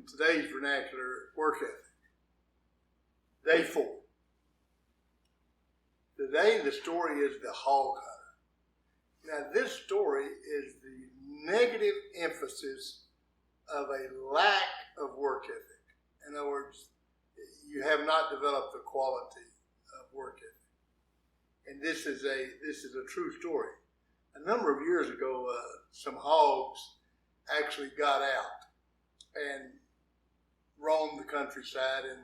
today's vernacular, work ethic. Day 4. Today the story is the hog hunter. Now this story is the negative emphasis of a lack of work ethic. In other words, you have not developed the quality of work ethic. And this is a true story. A number of years ago, some hogs actually got out and roamed the countryside and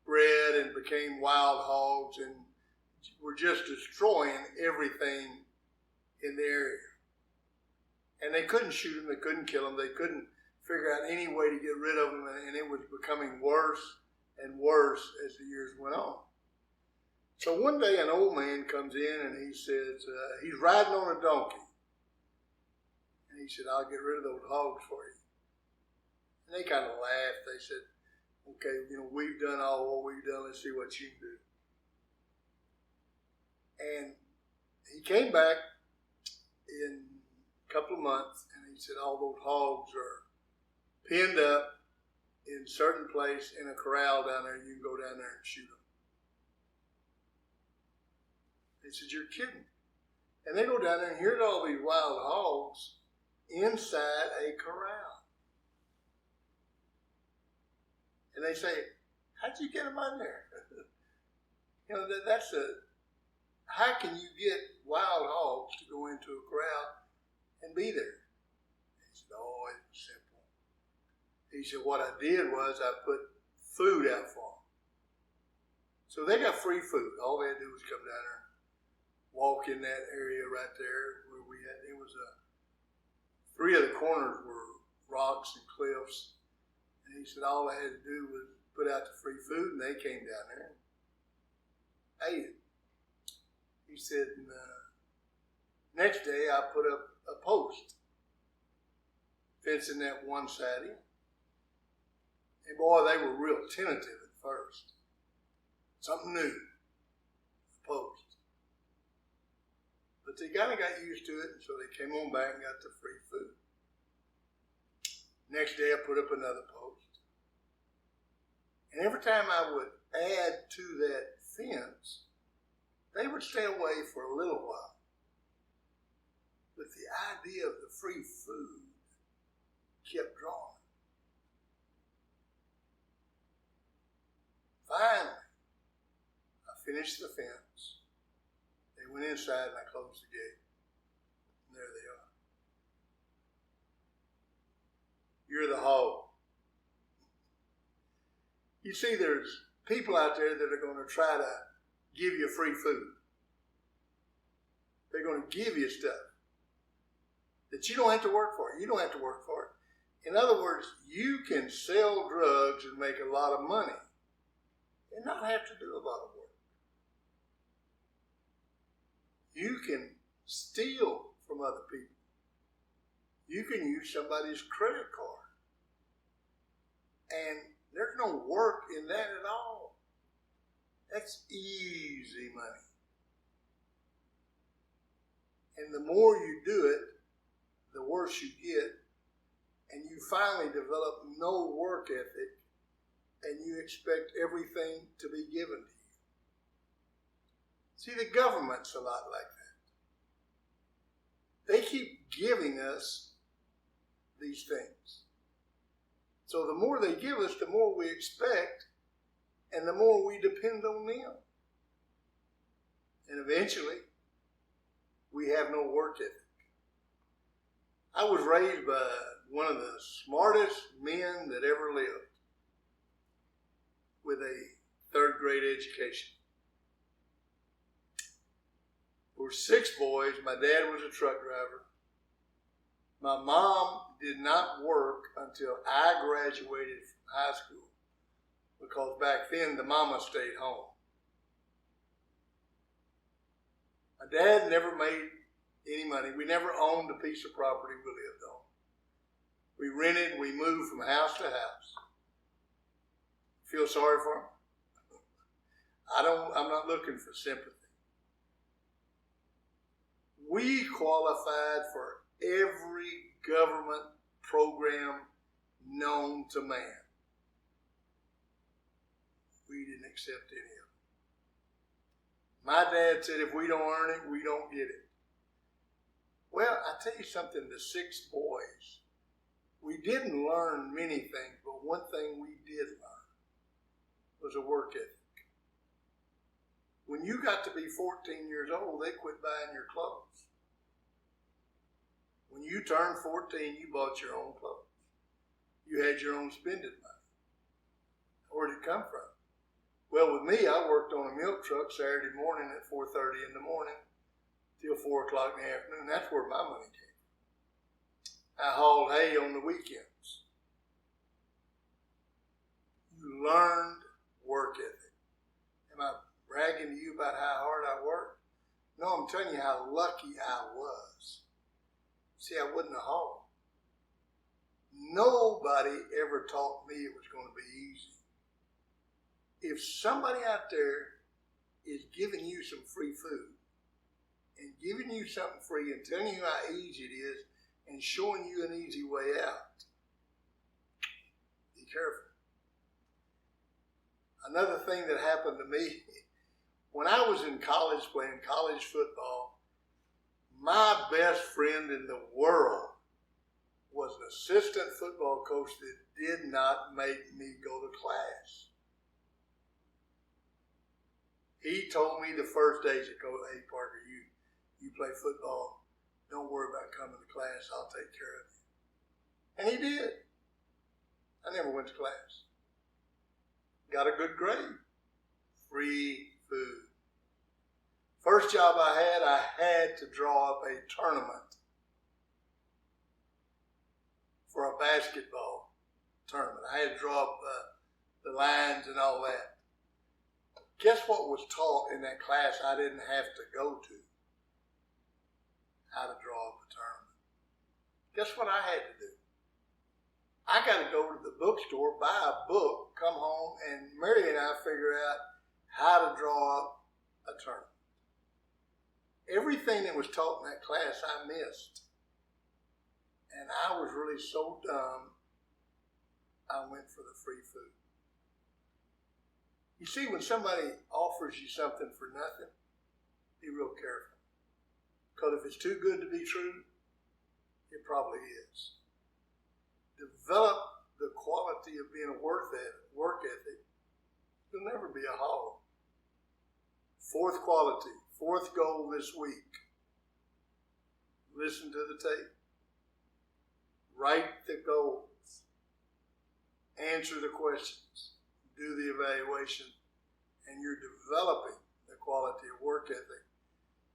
bred and became wild hogs and were just destroying everything in the area. And they couldn't shoot them, they couldn't kill them, they couldn't figure out any way to get rid of them, and it was becoming worse and worse as the years went on. So one day an old man comes in and he says, he's riding on a donkey. And he said, I'll get rid of those hogs for you. And they kind of laughed. They said, okay, we've done all what we've done. Let's see what you can do. And he came back in a couple of months and he said, all those hogs are pinned up in a certain place in a corral down there. You can go down there and shoot them. He said, you're kidding. And they go down there and here's all these wild hogs inside a corral. And they say, how'd you get them on there? How can you get wild hogs to go into a corral and be there? He said, oh, it was simple. He said, what I did was I put food out for them. So they got free food. All they had to do was come down there, walk in that area right there where we had, it was 3 of the corners were rocks and cliffs. And he said all they had to do was put out the free food and they came down there and ate it. He said, next day I put up a post fencing that one side in. And boy, they were real tentative at first. Something new, a post. But they kind of got used to it, and so they came on back and got the free food. Next day I put up another post. And every time I would add to that fence, they would stay away for a little while. But the idea of the free food kept drawing. Finally, I finished the fence. They went inside and I closed the gate. And there they are. You're the hog. You see, there's people out there that are going to try to give you free food. They're going to give you stuff that you don't have to work for. You don't have to work for it. In other words, you can sell drugs and make a lot of money and not have to do a lot of work. You can steal from other people. You can use somebody's credit card. And there's no work in that at all. That's easy money. And the more you do it, the worse you get. And you finally develop no work ethic and you expect everything to be given to you. See, the government's a lot like that. They keep giving us these things. So the more they give us, the more we expect, and the more we depend on them. And eventually, we have no work ethic. I was raised by one of the smartest men that ever lived with a 3rd grade education. There were 6 boys. My dad was a truck driver. My mom did not work until I graduated from high school because back then the mama stayed home. My dad never made any money. We never owned a piece of property we lived on. We rented, we moved from house to house. Feel sorry for him? I'm not looking for sympathy. We qualified for every government program known to man. We didn't accept any of it. My dad said if we don't earn it, we don't get it. Well, I tell you something, the 6 boys, we didn't learn many things, but one thing we did learn was a work ethic. When you got to be 14 years old, they quit buying your clothes. When you turned 14, you bought your own clothes. You had your own spending money. Where did it come from? Well, with me, I worked on a milk truck Saturday morning at 4:30 in the morning till 4 o'clock in the afternoon. That's where my money came from. I hauled hay on the weekends. You learned work ethic. Am I bragging to you about how hard I worked? No, I'm telling you how lucky I was. See, I wasn't a hog. Nobody ever taught me it was going to be easy. If somebody out there is giving you some free food and giving you something free and telling you how easy it is and showing you an easy way out, be careful. Another thing that happened to me, when I was in college playing college football, my best friend in the world was an assistant football coach that did not make me go to class. He told me the first day, he said, hey, Parker, you play football. Don't worry about coming to class. I'll take care of you. And he did. I never went to class. Got a good grade. Free food. First job I had to draw up a tournament for a basketball tournament. I had to draw up the lines and all that. Guess what was taught in that class I didn't have to go to? How to draw up a tournament. Guess what I had to do? I got to go to the bookstore, buy a book, come home, and Mary and I figure out how to draw up a tournament. Everything that was taught in that class I missed. And I was really so dumb, I went for the free food. You see, when somebody offers you something for nothing, be real careful. Because if it's too good to be true, it probably is. Develop the quality of being a work ethic. You'll never be a hog. Fourth quality, fourth goal this week. Listen to the tape. Write the goals. Answer the questions. Do the evaluation, and you're developing the quality of work ethic.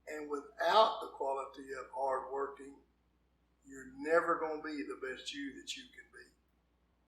And without the quality of hard working, you're never going to be the best you that you can be.